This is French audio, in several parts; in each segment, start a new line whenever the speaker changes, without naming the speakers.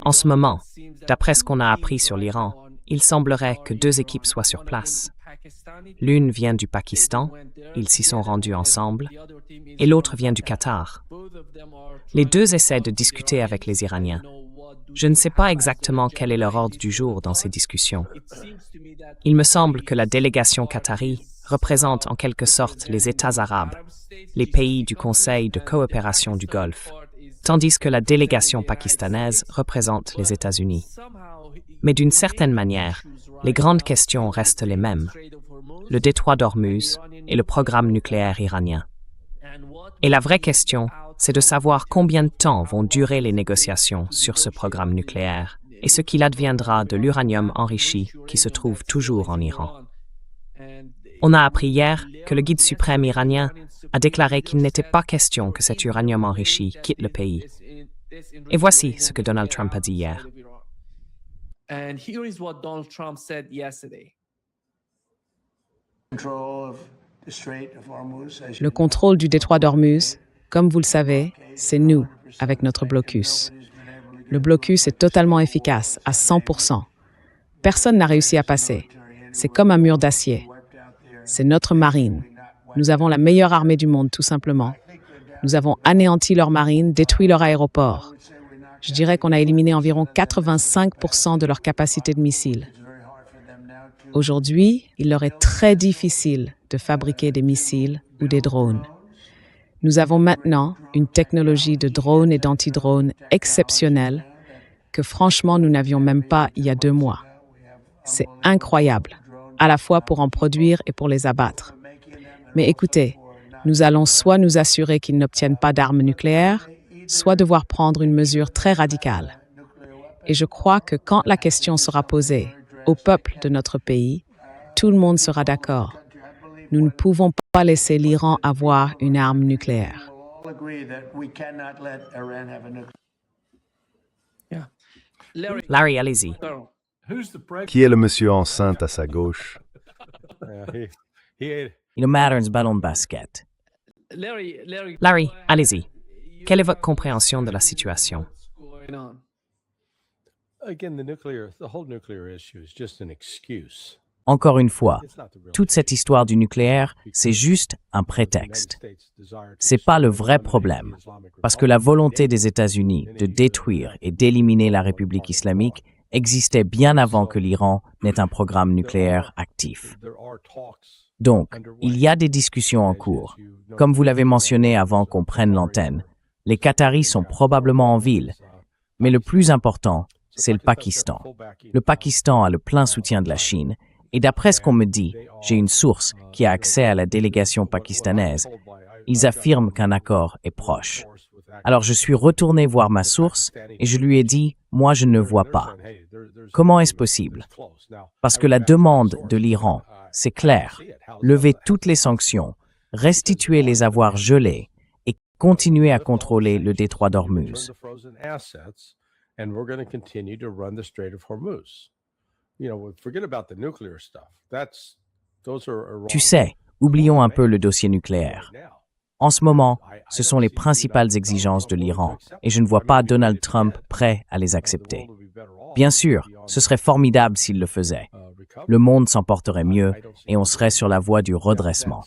En ce moment, d'après ce qu'on a appris sur l'Iran, il semblerait que deux équipes soient sur place. L'une vient du Pakistan, ils s'y sont rendus ensemble, et l'autre vient du Qatar. Les deux essaient de discuter avec les Iraniens. Je ne sais pas exactement quel est leur ordre du jour dans ces discussions. Il me semble que la délégation qatari représente en quelque sorte les États arabes, les pays du Conseil de coopération du Golfe, tandis que la délégation pakistanaise représente les États-Unis. Mais d'une certaine manière, les grandes questions restent les mêmes: le détroit d'Ormuz et le programme nucléaire iranien. Et la vraie question, c'est de savoir combien de temps vont durer les négociations sur ce programme nucléaire et ce qu'il adviendra de l'uranium enrichi qui se trouve toujours en Iran. On a appris hier que le guide suprême iranien a déclaré qu'il n'était pas question que cet uranium enrichi quitte le pays. Et voici ce que Donald Trump a dit hier.
Le contrôle du détroit d'Ormuz, comme vous le savez, c'est nous, avec notre blocus. Le blocus est totalement efficace, à 100%. Personne n'a réussi à passer. C'est comme un mur d'acier. C'est notre marine. Nous avons la meilleure armée du monde, tout simplement. Nous avons anéanti leur marine, détruit leur aéroport. Je dirais qu'on a éliminé environ 85% de leur capacité de missiles. Aujourd'hui, il leur est très difficile de fabriquer des missiles ou des drones. Nous avons maintenant une technologie de drones et d'anti-drones exceptionnelle que franchement nous n'avions même pas il y a 2 mois. C'est incroyable, à la fois pour en produire et pour les abattre. Mais écoutez, nous allons soit nous assurer qu'ils n'obtiennent pas d'armes nucléaires, soit devoir prendre une mesure très radicale. Et je crois que quand la question sera posée au peuple de notre pays, tout le monde sera d'accord. Nous ne pouvons pas laisser l'Iran avoir une arme nucléaire.
Larry, allez-y.
Qui est le monsieur enceinte à sa gauche?
Il me un ballon de basket. Larry, allez-y. Quelle est votre compréhension de la situation? Encore une fois, toute cette histoire du nucléaire, c'est juste un prétexte. C'est pas le vrai problème, parce que la volonté des États-Unis de détruire et d'éliminer la République islamique existait bien avant que l'Iran n'ait un programme nucléaire actif. Donc, il y a des discussions en cours. Comme vous l'avez mentionné avant qu'on prenne l'antenne, les Qataris sont probablement en ville, mais le plus important, c'est le Pakistan. Le Pakistan a le plein soutien de la Chine, et d'après ce qu'on me dit, j'ai une source qui a accès à la délégation pakistanaise. Ils affirment qu'un accord est proche. Alors je suis retourné voir ma source et je lui ai dit, moi je ne le vois pas. Comment est-ce possible? Parce que la demande de l'Iran, c'est clair, lever toutes les sanctions, restituer les avoirs gelés et continuer à contrôler le détroit d'Ormuz. Tu sais, oublions un peu le dossier nucléaire. En ce moment, ce sont les principales exigences de l'Iran, et je ne vois pas Donald Trump prêt à les accepter. Bien sûr, ce serait formidable s'il le faisait. Le monde s'en porterait mieux, et on serait sur la voie du redressement.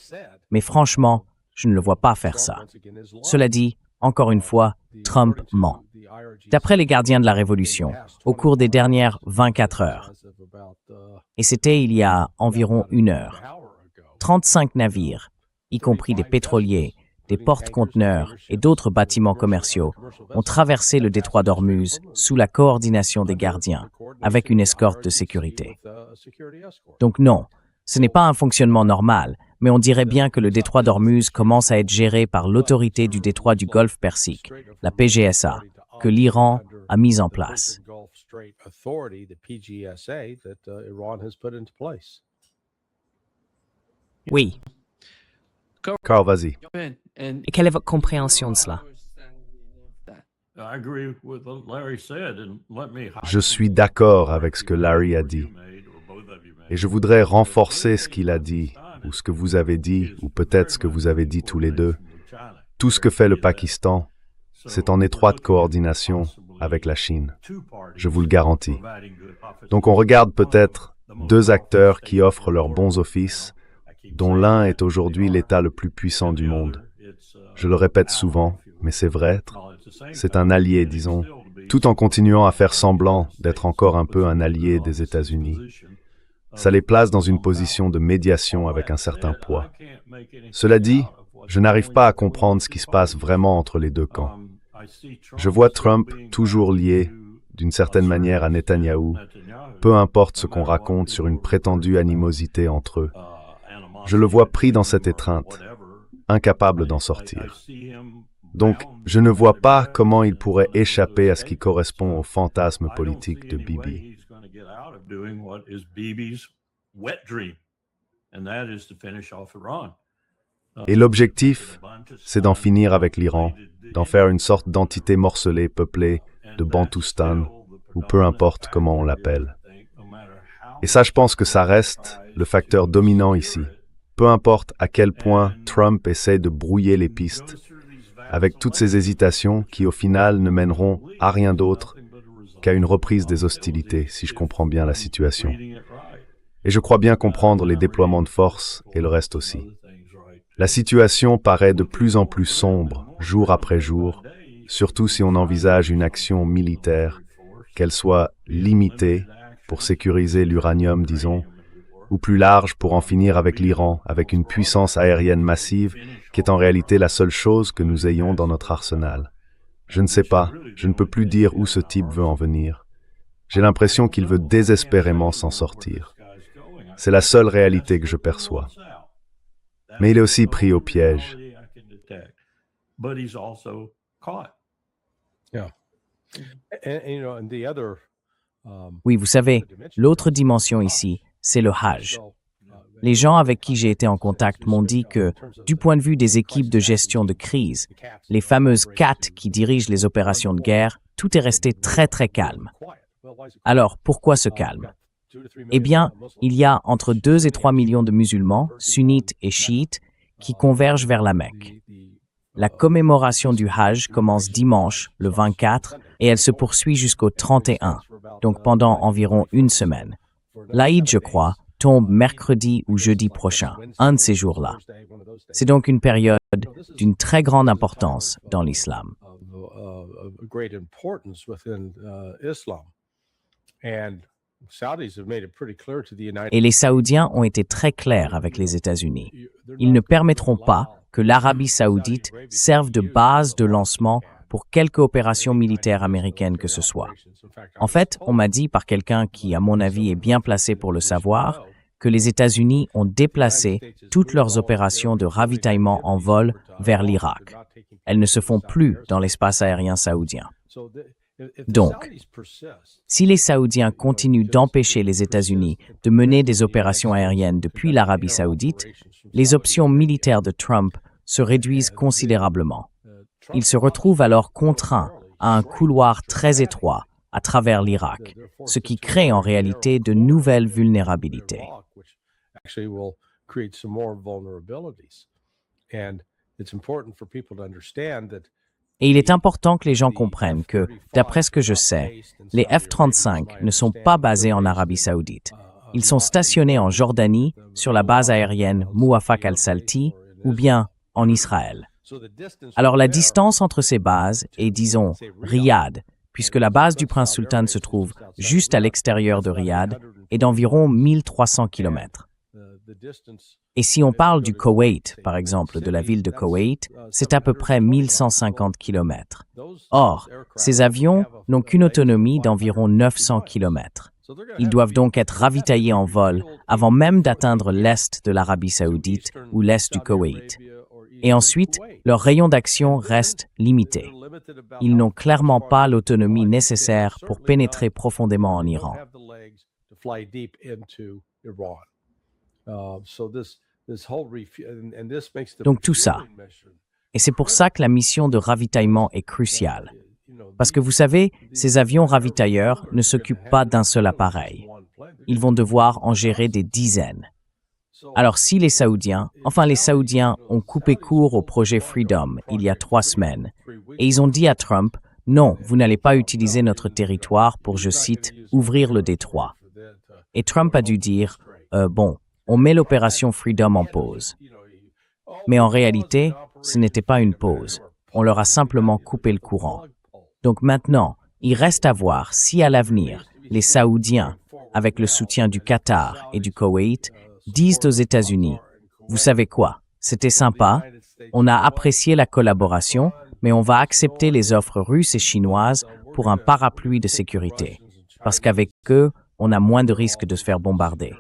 Mais franchement, je ne le vois pas faire ça. Cela dit, encore une fois, Trump ment. D'après les gardiens de la Révolution, au cours des dernières 24 heures, et c'était il y a environ 1 heure, 35 navires, y compris des pétroliers, des porte-conteneurs et d'autres bâtiments commerciaux, ont traversé le détroit d'Ormuz sous la coordination des gardiens, avec une escorte de sécurité. Donc non, ce n'est pas un fonctionnement normal, mais on dirait bien que le détroit d'Ormuz commence à être géré par l'autorité du détroit du Golfe Persique, la PGSA, que l'Iran a mise en place. Oui.
Carl, vas-y.
Et quelle est votre compréhension de cela?
Je suis d'accord avec ce que Larry a dit. Et je voudrais renforcer ce qu'il a dit, ou ce que vous avez dit, ou peut-être ce que vous avez dit tous les deux. Tout ce que fait le Pakistan, c'est en étroite coordination avec la Chine. Je vous le garantis. Donc on regarde peut-être deux acteurs qui offrent leurs bons offices, dont l'un est aujourd'hui l'État le plus puissant du monde. Je le répète souvent, mais c'est vrai, c'est un allié, disons, tout en continuant à faire semblant d'être encore un peu un allié des États-Unis. Ça les place dans une position de médiation avec un certain poids. Cela dit, je n'arrive pas à comprendre ce qui se passe vraiment entre les deux camps. Je vois Trump toujours lié, d'une certaine manière, à Netanyahou, peu importe ce qu'on raconte sur une prétendue animosité entre eux. Je le vois pris dans cette étreinte, incapable d'en sortir. Donc, je ne vois pas comment il pourrait échapper à ce qui correspond au fantasme politique de Bibi. Et l'objectif, c'est d'en finir avec l'Iran, d'en faire une sorte d'entité morcelée peuplée de Bantoustan, ou peu importe comment on l'appelle. Et ça, je pense que ça reste le facteur dominant ici. Peu importe à quel point Trump essaie de brouiller les pistes, avec toutes ces hésitations qui, au final, ne mèneront à rien d'autre qu'à une reprise des hostilités, si je comprends bien la situation. Et je crois bien comprendre les déploiements de force et le reste aussi. La situation paraît de plus en plus sombre, jour après jour, surtout si on envisage une action militaire, qu'elle soit limitée pour sécuriser l'uranium, disons, ou plus large pour en finir avec l'Iran, avec une puissance aérienne massive qui est en réalité la seule chose que nous ayons dans notre arsenal. Je ne sais pas, je ne peux plus dire où ce type veut en venir. J'ai l'impression qu'il veut désespérément s'en sortir. C'est la seule réalité que je perçois. Mais il est aussi pris au piège.
Oui, vous savez, l'autre dimension ici, c'est le Hajj. Les gens avec qui j'ai été en contact m'ont dit que, du point de vue des équipes de gestion de crise, les fameuses CAT qui dirigent les opérations de guerre, tout est resté très très calme. Alors, pourquoi ce calme? Eh bien, il y a entre 2 et 3 millions de musulmans, sunnites et chiites, qui convergent vers la Mecque. La commémoration du Hajj commence dimanche, le 24, et elle se poursuit jusqu'au 31, donc pendant environ une semaine. L'Aïd, je crois, tombe mercredi ou jeudi prochain, un de ces jours-là. C'est donc une période d'une très grande importance dans l'islam. Et les Saoudiens ont été très clairs avec les États-Unis. Ils ne permettront pas que l'Arabie saoudite serve de base de lancement pour quelque opération militaire américaine que ce soit. En fait, on m'a dit par quelqu'un qui, à mon avis, est bien placé pour le savoir, que les États-Unis ont déplacé toutes leurs opérations de ravitaillement en vol vers l'Irak. Elles ne se font plus dans l'espace aérien saoudien. Donc, si les Saoudiens continuent d'empêcher les États-Unis de mener des opérations aériennes depuis l'Arabie saoudite, les options militaires de Trump se réduisent considérablement. Il se retrouve alors contraint à un couloir très étroit à travers l'Irak, ce qui crée en réalité de nouvelles vulnérabilités. Et il est important que les gens comprennent que, d'après ce que je sais, les F-35 ne sont pas basés en Arabie saoudite. Ils sont stationnés en Jordanie, sur la base aérienne Mouafaq al-Salti, ou bien en Israël. Alors la distance entre ces bases est, disons, Riyad, puisque la base du Prince Sultan se trouve juste à l'extérieur de Riyad, est d'environ 1300 km. Et si on parle du Koweït, par exemple, de la ville de Koweït, c'est à peu près 1150 km. Or, ces avions n'ont qu'une autonomie d'environ 900 km. Ils doivent donc être ravitaillés en vol avant même d'atteindre l'est de l'Arabie saoudite ou l'est du Koweït. Et ensuite, leur rayon d'action reste limité. Ils n'ont clairement pas l'autonomie nécessaire pour pénétrer profondément en Iran. Donc tout ça. Et c'est pour ça que la mission de ravitaillement est cruciale. Parce que vous savez, ces avions ravitailleurs ne s'occupent pas d'un seul appareil. Ils vont devoir en gérer des dizaines.
Alors si les Saoudiens ont coupé court au projet Freedom il y a 3 semaines, et ils ont dit à Trump, non, vous n'allez pas utiliser notre territoire pour, je cite, ouvrir le détroit. Et Trump a dû dire, bon, on met l'opération Freedom en pause. Mais en réalité, ce n'était pas une pause. On leur a simplement coupé le courant. Donc maintenant, il reste à voir si à l'avenir, les Saoudiens, avec le soutien du Qatar et du Koweït, disent aux États-Unis, vous savez quoi, c'était sympa, on a apprécié la collaboration, mais on va accepter les offres russes et chinoises pour un parapluie de sécurité. Parce qu'avec eux, on a moins de risques de se faire bombarder.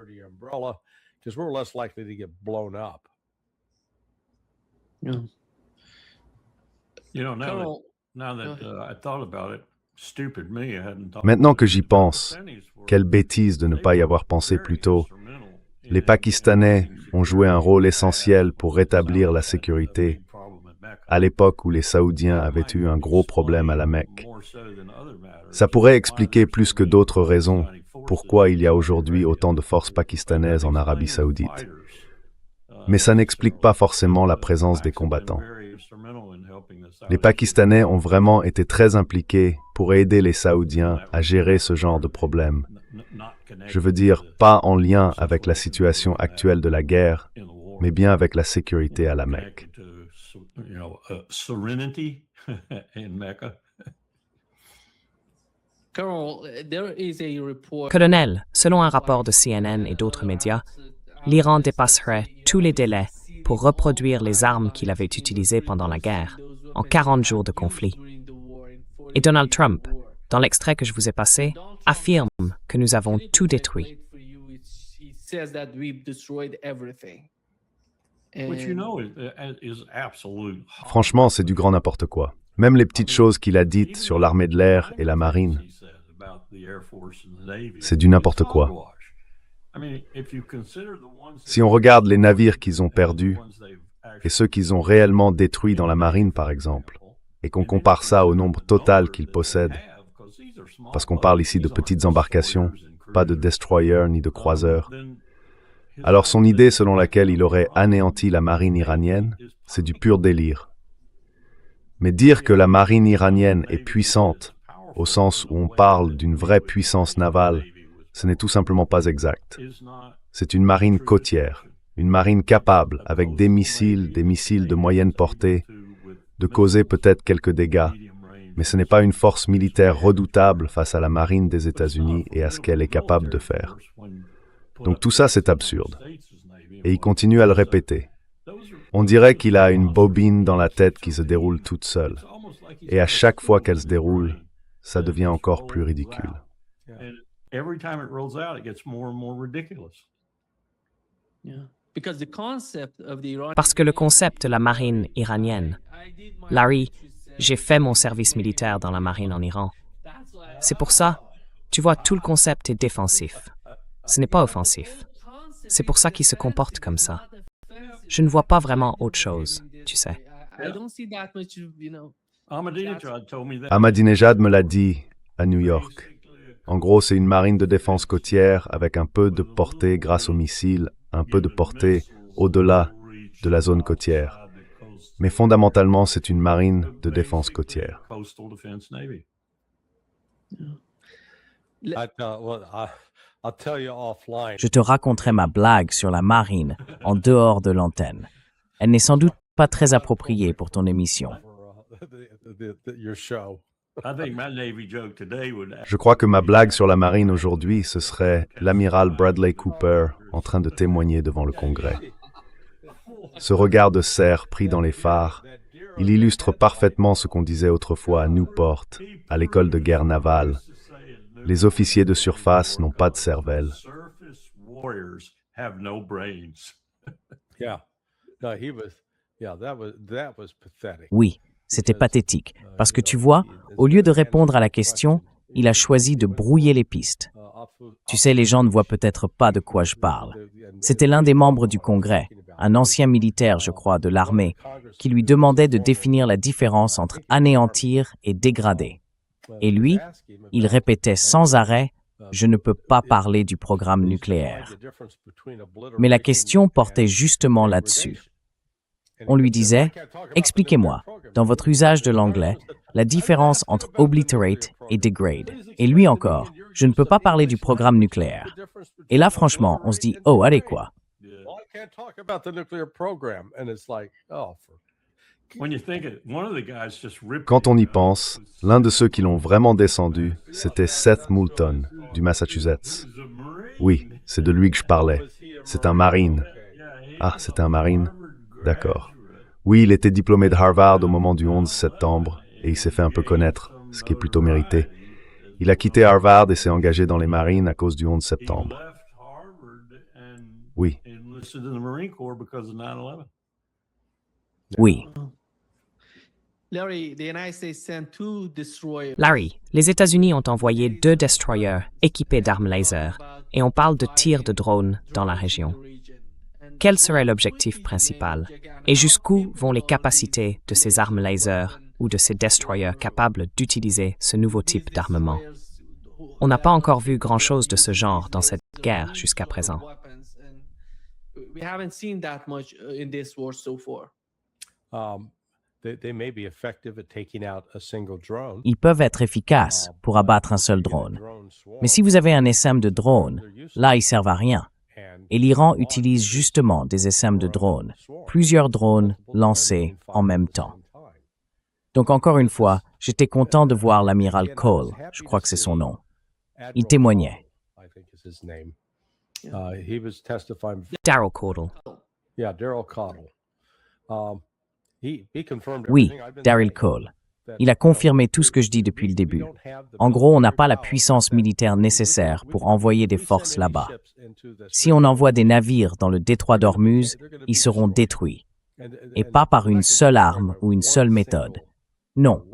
Maintenant que j'y pense, quelle bêtise de ne pas y avoir pensé plus tôt. Les Pakistanais ont joué un rôle essentiel pour rétablir la sécurité à l'époque où les Saoudiens avaient eu un gros problème à la Mecque. Ça pourrait expliquer plus que d'autres raisons pourquoi il y a aujourd'hui autant de forces pakistanaises en Arabie Saoudite. Mais ça n'explique pas forcément la présence des combattants. Les Pakistanais ont vraiment été très impliqués pour aider les Saoudiens à gérer ce genre de problème. Je veux dire, pas en lien avec la situation actuelle de la guerre, mais bien avec la sécurité à la Mecque.
Colonel, selon un rapport de CNN et d'autres médias, l'Iran dépasserait tous les délais pour reproduire les armes qu'il avait utilisées pendant la guerre, en 40 jours de conflit. Et Donald Trump, dans l'extrait que je vous ai passé, affirme que nous avons tout détruit.
Franchement, c'est du grand n'importe quoi. Même les petites choses qu'il a dites sur l'armée de l'air et la marine, c'est du n'importe quoi. Si on regarde les navires qu'ils ont perdus et ceux qu'ils ont réellement détruits dans la marine, par exemple, et qu'on compare ça au nombre total qu'ils possèdent, parce qu'on parle ici de petites embarcations, pas de destroyers ni de croiseurs, alors son idée selon laquelle il aurait anéanti la marine iranienne, c'est du pur délire. Mais dire que la marine iranienne est puissante, au sens où on parle d'une vraie puissance navale, ce n'est tout simplement pas exact. C'est une marine côtière, une marine capable, avec des missiles de moyenne portée, de causer peut-être quelques dégâts, mais ce n'est pas une force militaire redoutable face à la marine des États-Unis et à ce qu'elle est capable de faire. Donc tout ça, c'est absurde. Et il continue à le répéter. On dirait qu'il a une bobine dans la tête qui se déroule toute seule. Et à chaque fois qu'elle se déroule, ça devient encore plus ridicule.
Parce que le concept de la marine iranienne, Larry, j'ai fait mon service militaire dans la marine en Iran. C'est pour ça, tu vois, tout le concept est défensif. Ce n'est pas offensif. C'est pour ça qu'il se comporte comme ça. Je ne vois pas vraiment autre chose, tu sais.
Ahmadinejad me l'a dit à New York. En gros, c'est une marine de défense côtière avec un peu de portée grâce aux missiles, un peu de portée au-delà de la zone côtière. Mais fondamentalement, c'est une marine de défense côtière.
Je te raconterai ma blague sur la marine en dehors de l'antenne. Elle n'est sans doute pas très appropriée pour ton émission.
Je crois que ma blague sur la marine aujourd'hui, ce serait l'amiral Bradley Cooper en train de témoigner devant le Congrès. Ce regard de cerf pris dans les phares, il illustre parfaitement ce qu'on disait autrefois à Newport, à l'école de guerre navale. Les officiers de surface n'ont pas de cervelle.
Oui, c'était pathétique, parce que tu vois, au lieu de répondre à la question, il a choisi de brouiller les pistes. Tu sais, les gens ne voient peut-être pas de quoi je parle. C'était l'un des membres du Congrès, un ancien militaire, je crois, de l'armée, qui lui demandait de définir la différence entre anéantir et dégrader. Et lui, il répétait sans arrêt je ne peux pas parler du programme nucléaire. Mais la question portait justement là-dessus. On lui disait, expliquez-moi, dans votre usage de l'anglais, la différence entre obliterate et degrade. Et lui encore, je ne peux pas parler du programme nucléaire. Et là, franchement, on se dit, oh, allez quoi.
Quand on y pense, l'un de ceux qui l'ont vraiment descendu, c'était Seth Moulton, du Massachusetts. Oui, c'est de lui que je parlais. C'est un Marine. Ah, c'était un Marine? D'accord. Oui, il était diplômé de Harvard au moment du 11 septembre, et il s'est fait un peu connaître, ce qui est plutôt mérité. Il a quitté Harvard et s'est engagé dans les Marines à cause du 11 septembre. Oui.
Oui.
Larry, les États-Unis ont envoyé 2 destroyers équipés d'armes laser et on parle de tirs de drones dans la région. Quel serait l'objectif principal et jusqu'où vont les capacités de ces armes laser ou de ces destroyers capables d'utiliser ce nouveau type d'armement? On n'a pas encore vu grand-chose de ce genre dans cette guerre jusqu'à présent.
Ils peuvent être efficaces pour abattre un seul drone. Mais si vous avez un SM de drone, là, ils servent à rien. Et l'Iran utilise justement des SM de drones, plusieurs drones lancés en même temps. Donc encore une fois, j'étais content de voir l'amiral Cole, je crois que c'est son nom. Il témoignait.
Daryl Caudle.
Oui, Daryl Cole. Il a confirmé tout ce que je dis depuis le début. En gros, on n'a pas la puissance militaire nécessaire pour envoyer des forces là-bas. Si on envoie des navires dans le détroit d'Ormuz, ils seront détruits. Et pas par une seule arme ou une seule méthode. Non,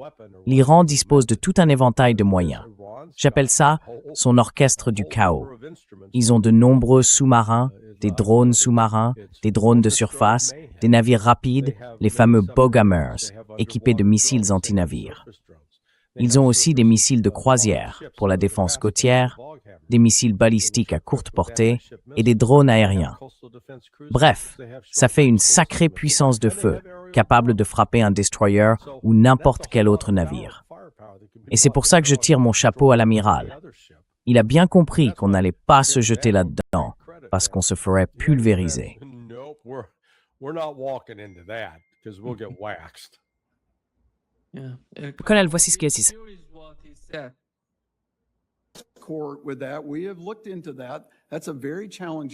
l'Iran dispose de tout un éventail de moyens. J'appelle ça son orchestre du chaos. Ils ont de nombreux sous-marins, des drones sous-marins, des drones de surface, des navires rapides, les fameux Bogamers, équipés de missiles anti-navires. Ils ont aussi des missiles de croisière pour la défense côtière, des missiles balistiques à courte portée et des drones aériens. Bref, ça fait une sacrée puissance de feu, capable de frapper un destroyer ou n'importe quel autre navire. Et c'est pour ça que je tire mon chapeau à l'amiral. Il a bien compris qu'on n'allait pas se jeter là-dedans, parce qu'on se ferait pulvériser.
Colonel, voici ce qu'il dit.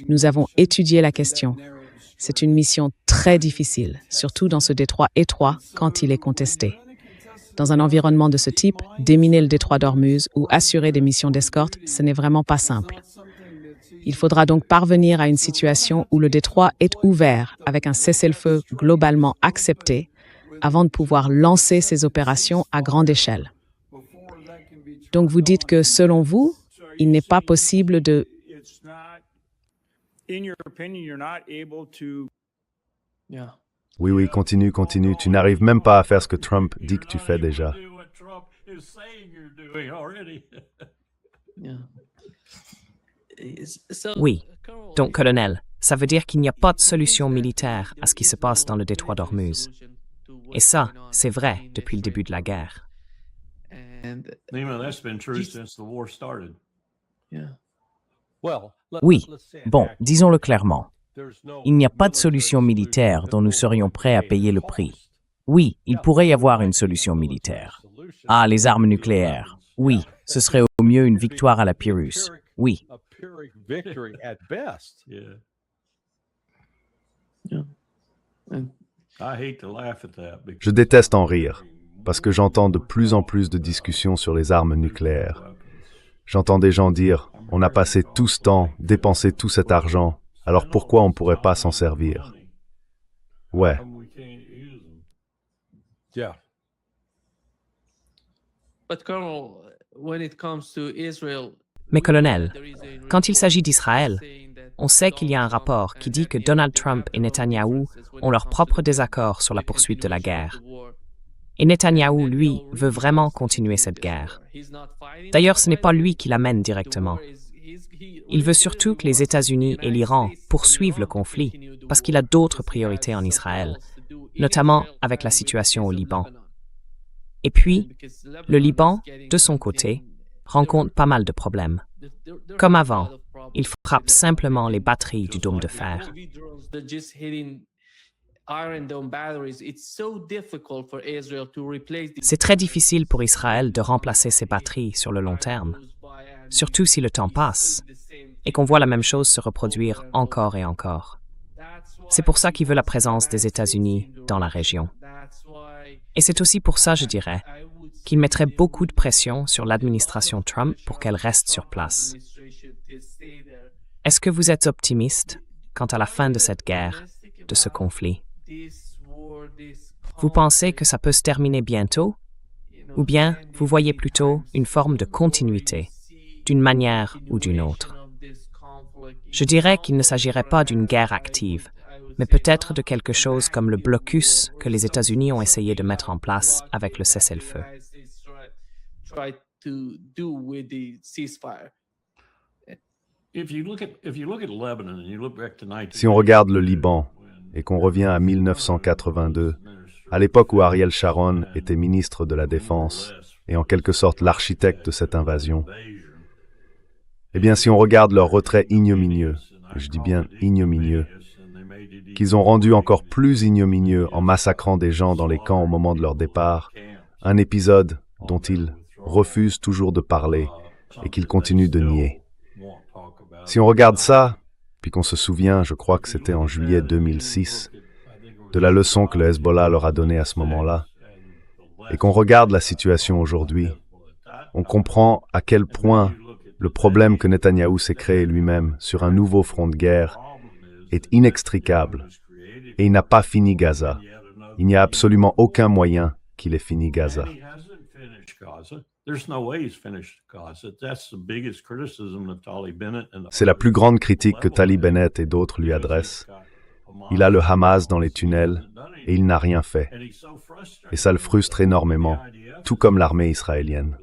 Nous avons étudié la question. C'est une mission très difficile, surtout dans ce détroit étroit quand il est contesté. Dans un environnement de ce type, déminer le détroit d'Ormuz ou assurer des missions d'escorte, ce n'est vraiment pas simple. Il faudra donc parvenir à une situation où le détroit est ouvert avec un cessez-le-feu globalement accepté avant de pouvoir lancer ces opérations à grande échelle. Donc vous dites que, selon vous, il n'est pas possible de...
Oui, continue. Tu n'arrives même pas à faire ce que Trump dit que tu fais déjà.
Oui. Donc, colonel, ça veut dire qu'il n'y a pas de solution militaire à ce qui se passe dans le détroit d'Ormuz. Et ça, c'est vrai depuis le début de la guerre.
Oui, bon, disons-le clairement. Il n'y a pas de solution militaire dont nous serions prêts à payer le prix. Oui, il pourrait y avoir une solution militaire. Ah, les armes nucléaires. Oui, ce serait au mieux une victoire à la Pyrrhus. Oui.
Je déteste en rire, parce que j'entends de plus en plus de discussions sur les armes nucléaires. J'entends des gens dire « On a passé tout ce temps, dépensé tout cet argent, alors pourquoi on ne pourrait pas s'en servir ?» Ouais.
Mais colonel, quand il s'agit d'Israël, on sait qu'il y a un rapport qui dit que Donald Trump et Netanyahou ont leur propre désaccord sur la poursuite de la guerre. Et Netanyahou, lui, veut vraiment continuer cette guerre. D'ailleurs, ce n'est pas lui qui la mène directement. Il veut surtout que les États-Unis et l'Iran poursuivent le conflit parce qu'il a d'autres priorités en Israël, notamment avec la situation au Liban. Et puis, le Liban, de son côté, rencontre pas mal de problèmes. Comme avant, il frappe simplement les batteries du dôme de fer. C'est très difficile pour Israël de remplacer ces batteries sur le long terme, surtout si le temps passe et qu'on voit la même chose se reproduire encore et encore. C'est pour ça qu'il veut la présence des États-Unis dans la région. Et c'est aussi pour ça, je dirais, qu'il mettrait beaucoup de pression sur l'administration Trump pour qu'elle reste sur place. Est-ce que vous êtes optimiste quant à la fin de cette guerre, de ce conflit? Vous pensez que ça peut se terminer bientôt? Ou bien vous voyez plutôt une forme de continuité, d'une manière ou d'une autre? Je dirais qu'il ne s'agirait pas d'une guerre active, mais peut-être de quelque chose comme le blocus que les États-Unis ont essayé de mettre en place avec le cessez-le-feu.
Si on regarde le Liban et qu'on revient à 1982, à l'époque où Ariel Sharon était ministre de la Défense et en quelque sorte l'architecte de cette invasion, eh bien si on regarde leur retrait ignominieux, et je dis bien ignominieux, qu'ils ont rendu encore plus ignominieux en massacrant des gens dans les camps au moment de leur départ, un épisode dont ils refusent toujours de parler et qu'ils continuent de nier. Si on regarde ça, puis qu'on se souvient, je crois que c'était en juillet 2006, de la leçon que le Hezbollah leur a donnée à ce moment-là, et qu'on regarde la situation aujourd'hui, on comprend à quel point le problème que Netanyahou s'est créé lui-même sur un nouveau front de guerre est inextricable, et il n'a pas fini Gaza. Il n'y a absolument aucun moyen qu'il ait fini Gaza. C'est la plus grande critique que Tali Bennett et d'autres lui adressent. Il a le Hamas dans les tunnels et il n'a rien fait. Et ça le frustre énormément, tout comme l'armée israélienne.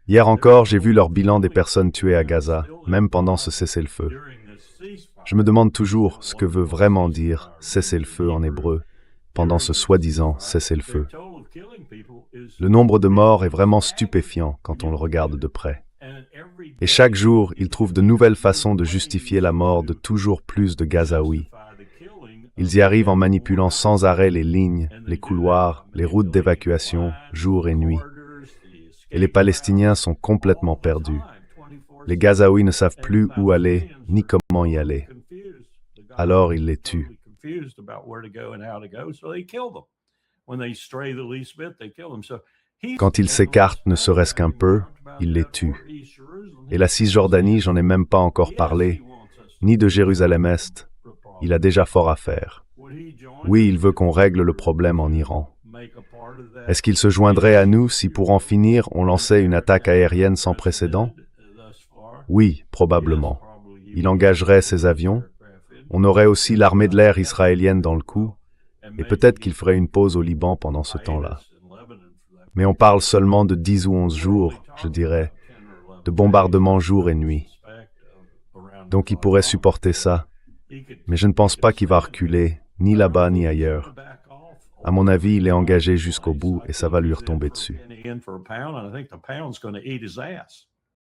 Hier encore, j'ai vu leur bilan des personnes tuées à Gaza, même pendant ce cessez-le-feu. Je me demande toujours ce que veut vraiment dire cessez-le-feu en hébreu pendant ce soi-disant cessez-le-feu. Le nombre de morts est vraiment stupéfiant quand on le regarde de près. Et chaque jour, ils trouvent de nouvelles façons de justifier la mort de toujours plus de Gazaouis. Ils y arrivent en manipulant sans arrêt les lignes, les couloirs, les routes d'évacuation, jour et nuit. Et les Palestiniens sont complètement perdus. Les Gazaouis ne savent plus où aller, ni comment y aller. Alors ils les tuent. Quand ils s'écartent ne serait-ce qu'un peu, ils les tuent. Et la Cisjordanie, j'en ai même pas encore parlé, ni de Jérusalem-Est. Il a déjà fort à faire. Oui, il veut qu'on règle le problème en Iran. Est-ce qu'il se joindrait à nous si pour en finir, on lançait une attaque aérienne sans précédent? Oui, probablement. Il engagerait ses avions. On aurait aussi l'armée de l'air israélienne dans le coup. Et peut-être qu'il ferait une pause au Liban pendant ce temps-là. Mais on parle seulement de 10 ou 11 jours, je dirais, de bombardements jour et nuit. Donc il pourrait supporter ça. Mais je ne pense pas qu'il va reculer, ni là-bas ni ailleurs. À mon avis, il est engagé jusqu'au bout et ça va lui retomber dessus.